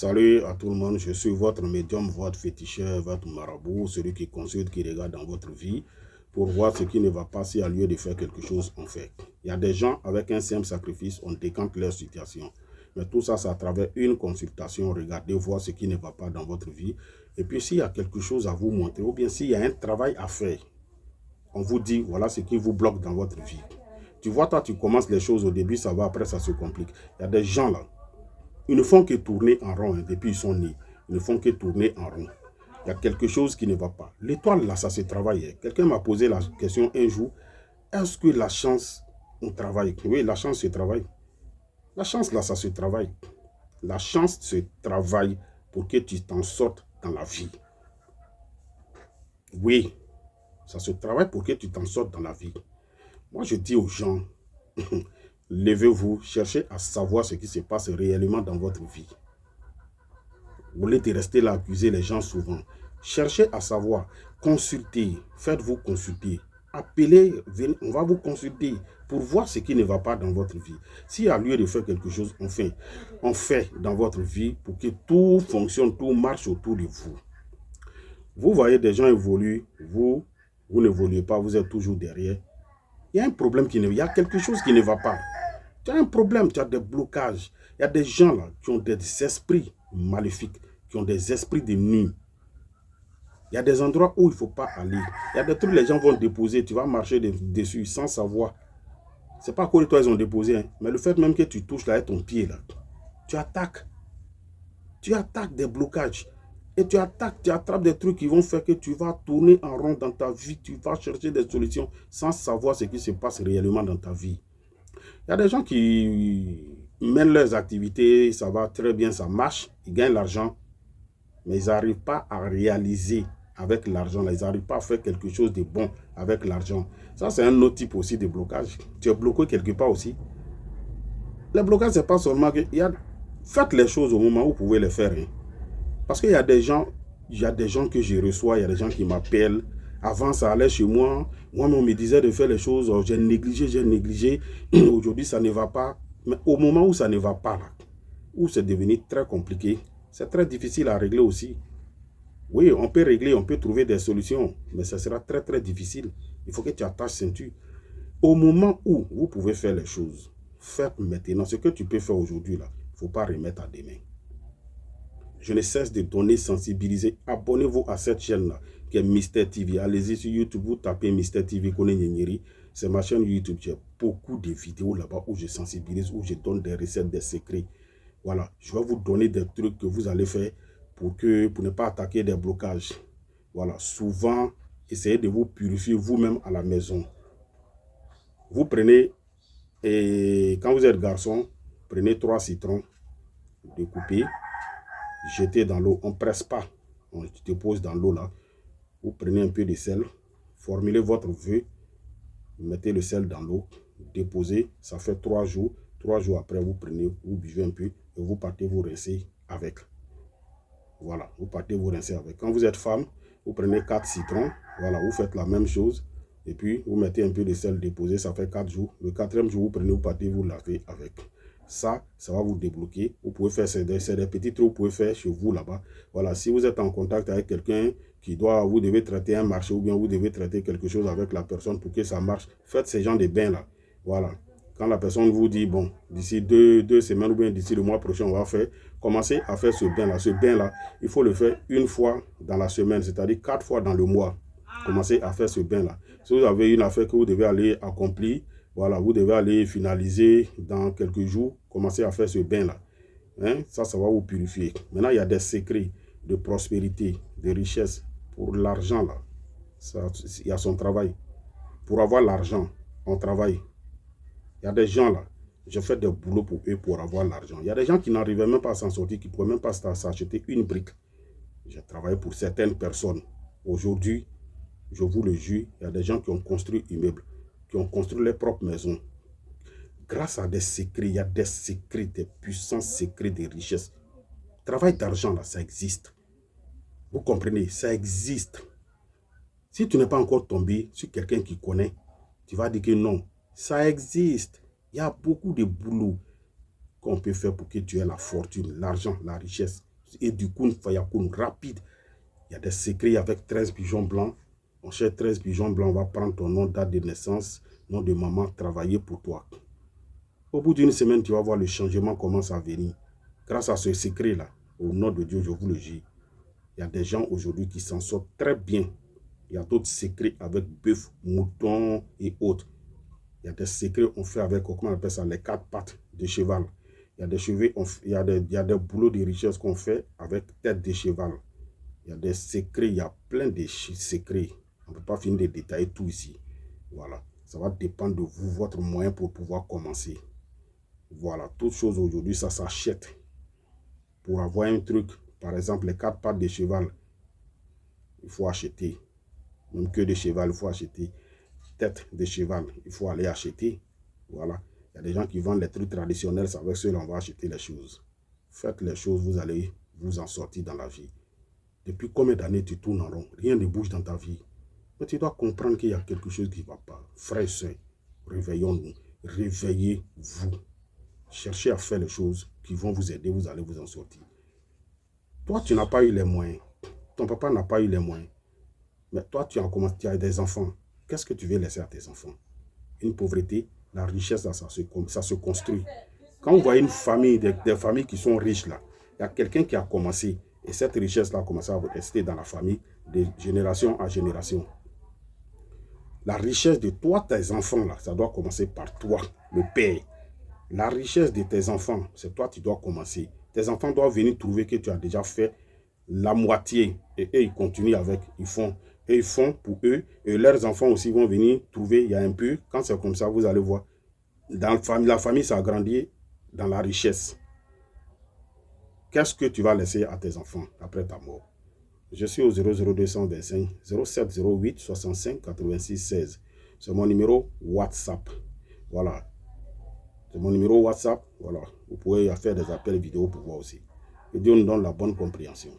Salut à tout le monde, je suis votre médium, votre féticheur, votre marabout, celui qui consulte, qui regarde dans votre vie pour voir ce qui ne va pas si à lieu de faire quelque chose, on fait. Il y a des gens avec un simple sacrifice, on décante leur situation. Mais tout ça, c'est à travers une consultation, regardez, voir ce qui ne va pas dans votre vie. Et puis s'il y a quelque chose à vous montrer, ou bien s'il y a un travail à faire, on vous dit, voilà ce qui vous bloque dans votre vie. Tu vois, toi, tu commences les choses au début, ça va, après ça se complique. Il y a des gens là, ils ne font que tourner en rond depuis ils sont nés. Ils ne font que tourner en rond. Il y a quelque chose qui ne va pas. L'étoile, là, ça se travaille. Quelqu'un m'a posé la question un jour, est-ce que la chance, on travaille? Oui, la chance se travaille. La chance, là, ça se travaille. La chance se travaille pour que tu t'en sortes dans la vie. Oui, ça se travaille pour que tu t'en sortes dans la vie. Moi, je dis aux gens, levez-vous, cherchez à savoir ce qui se passe réellement dans votre vie. Au lieu de rester là, accuser les gens souvent. Cherchez à savoir, consultez, faites-vous consulter. Appelez, venez, on va vous consulter pour voir ce qui ne va pas dans votre vie. S'il y a lieu de faire quelque chose, on fait dans votre vie pour que tout fonctionne, tout marche autour de vous. Vous voyez des gens évoluer, vous n'évoluez pas, vous êtes toujours derrière. Il y a un problème il y a quelque chose qui ne va pas. Tu as un problème, tu as des blocages. Il y a des gens là qui ont des esprits maléfiques, qui ont des esprits de nuit. Il y a des endroits où il ne faut pas aller. Il y a des trucs que les gens vont déposer, tu vas marcher dessus sans savoir. Ce n'est pas que toi ils ont déposé, hein, mais le fait même que tu touches là avec ton pied là, tu attaques. Tu attaques des blocages. Et tu attaques, tu attrapes des trucs qui vont faire que tu vas tourner en rond dans ta vie. Tu vas chercher des solutions sans savoir ce qui se passe réellement dans ta vie. Il y a des gens qui mènent leurs activités, ça va très bien, ça marche, ils gagnent l'argent, mais ils n'arrivent pas à réaliser avec l'argent, ils n'arrivent pas à faire quelque chose de bon avec l'argent. Ça, c'est un autre type aussi de blocage. Tu es bloqué quelque part aussi. Le blocage, ce n'est pas seulement que... Faites les choses au moment où vous pouvez les faire. Hein. Parce qu'il y a des gens que je reçois, il y a des gens qui m'appellent. Avant, ça allait chez moi. Moi, on me disait de faire les choses. J'ai négligé. Aujourd'hui, ça ne va pas. Mais au moment où ça ne va pas, là, où c'est devenu très compliqué, c'est très difficile à régler aussi. Oui, on peut régler, on peut trouver des solutions, mais ça sera très, très difficile. Il faut que tu attaches ceinture. Au moment où vous pouvez faire les choses, faites maintenant. Ce que tu peux faire aujourd'hui, là, il ne faut pas remettre à demain. Je ne cesse de donner, sensibiliser. Abonnez-vous à cette chaîne-là, qui est Mister TV. Allez-y sur YouTube, vous tapez Mister TV Kone Nyenyeri. C'est ma chaîne YouTube. J'ai beaucoup de vidéos là-bas où je sensibilise, où je donne des recettes, des secrets. Voilà, je vais vous donner des trucs que vous allez faire pour ne pas attaquer des blocages. Voilà, souvent, essayez de vous purifier vous-même à la maison. Vous prenez, et quand vous êtes garçon, prenez 3 citrons découpés, jetez dans l'eau, on ne presse pas, on dépose dans l'eau là. Vous prenez un peu de sel, formulez votre vœu, mettez le sel dans l'eau, déposez, ça fait 3 jours. 3 jours après, vous prenez, vous buvez un peu et vous partez vous rincer avec. Voilà, vous partez vous rincer avec. Quand vous êtes femme, vous prenez 4 citrons, voilà, vous faites la même chose. Et puis, vous mettez un peu de sel déposé, ça fait 4 jours. Le 4e jour, vous prenez, vous partez vous laver avec. Ça va vous débloquer. Vous pouvez faire, c'est des petits trucs que vous pouvez faire chez vous là-bas. Voilà, si vous êtes en contact avec quelqu'un vous devez traiter un marché ou bien vous devez traiter quelque chose avec la personne pour que ça marche, faites ce genre de bain là. Voilà. Quand la personne vous dit, bon, d'ici 2 semaines ou bien d'ici le mois prochain, on va faire, commencez à faire ce bain-là. Ce bain-là, il faut le faire une fois dans la semaine, c'est-à-dire 4 fois dans le mois. Commencez à faire ce bain-là. Si vous avez une affaire que vous devez aller accomplir, voilà, vous devez aller finaliser dans quelques jours, commencez à faire ce bain-là. Hein? Ça va vous purifier. Maintenant, il y a des secrets de prospérité, de richesse. Pour l'argent, là, il y a son travail. Pour avoir l'argent, on travaille. Il y a des gens là, je fais des boulots pour eux pour avoir l'argent. Il y a des gens qui n'arrivaient même pas à s'en sortir, qui ne pouvaient même pas s'acheter une brique. J'ai travaillé pour certaines personnes. Aujourd'hui, je vous le jure, il y a des gens qui ont construit immeubles, qui ont construit leurs propres maisons. Grâce à des secrets, il y a des secrets, des puissants secrets de richesse. Travail d'argent là, ça existe. Vous comprenez, ça existe. Si tu n'es pas encore tombé sur quelqu'un qui connaît, tu vas dire que non. Ça existe. Il y a beaucoup de boulot qu'on peut faire pour que tu aies la fortune, l'argent, la richesse. Et du coup, Fayakun, rapide. Il y a des secrets avec 13 pigeons blancs. On cherche 13 pigeons blancs, on va prendre ton nom, date de naissance, nom de maman, travailler pour toi. Au bout d'une semaine, tu vas voir le changement commence à venir. Grâce à ce secret-là, au nom de Dieu, je vous le dis, il y a des gens aujourd'hui qui s'en sortent très bien. Il y a d'autres secrets avec bœuf, mouton et autres. Il y a des secrets qu'on fait avec, comment on appelle ça, les 4 pattes de cheval. Il y a des cheveux, il y a des boulots de richesse qu'on fait avec tête de cheval. Il y a des secrets, il y a plein de secrets. On ne peut pas finir de détailler tout ici. Voilà. Ça va dépendre de vous, votre moyen pour pouvoir commencer. Voilà. Toutes choses aujourd'hui, ça s'achète. Pour avoir un truc, par exemple, les 4 pattes de cheval, il faut acheter. Même queue de cheval, il faut acheter. Tête de cheval, il faut aller acheter. Voilà. Il y a des gens qui vendent les trucs traditionnels, c'est avec ceux-là on va acheter les choses. Faites les choses, vous allez vous en sortir dans la vie. Depuis combien d'années tu tournes en rond? Rien ne bouge dans ta vie. Mais tu dois comprendre qu'il y a quelque chose qui ne va pas. Frères et sœurs, réveillons-nous. Réveillez-vous. Cherchez à faire les choses qui vont vous aider, vous allez vous en sortir. Toi, tu n'as pas eu les moyens. Ton papa n'a pas eu les moyens. Mais toi, tu as des enfants. Qu'est-ce que tu veux laisser à tes enfants? Une pauvreté, la richesse, ça se construit. Quand vous voyez une famille, des familles qui sont riches là, il y a quelqu'un qui a commencé. Et cette richesse-là a commencé à rester dans la famille de génération en génération. La richesse de toi, tes enfants, là, ça doit commencer par toi, le père. La richesse de tes enfants, c'est toi qui dois commencer. Tes enfants doivent venir trouver que tu as déjà fait la moitié. Et eux, ils continuent avec, ils font pour eux. Et leurs enfants aussi vont venir trouver, il y a un peu. Quand c'est comme ça, vous allez voir. Dans la famille s'agrandit dans la richesse. Qu'est-ce que tu vas laisser à tes enfants après ta mort? Je suis au 00225 0708 65 86 16. C'est mon numéro WhatsApp. Voilà. C'est mon numéro WhatsApp. Voilà. Vous pouvez faire des appels vidéo pour voir aussi. Que Dieu nous donne la bonne compréhension.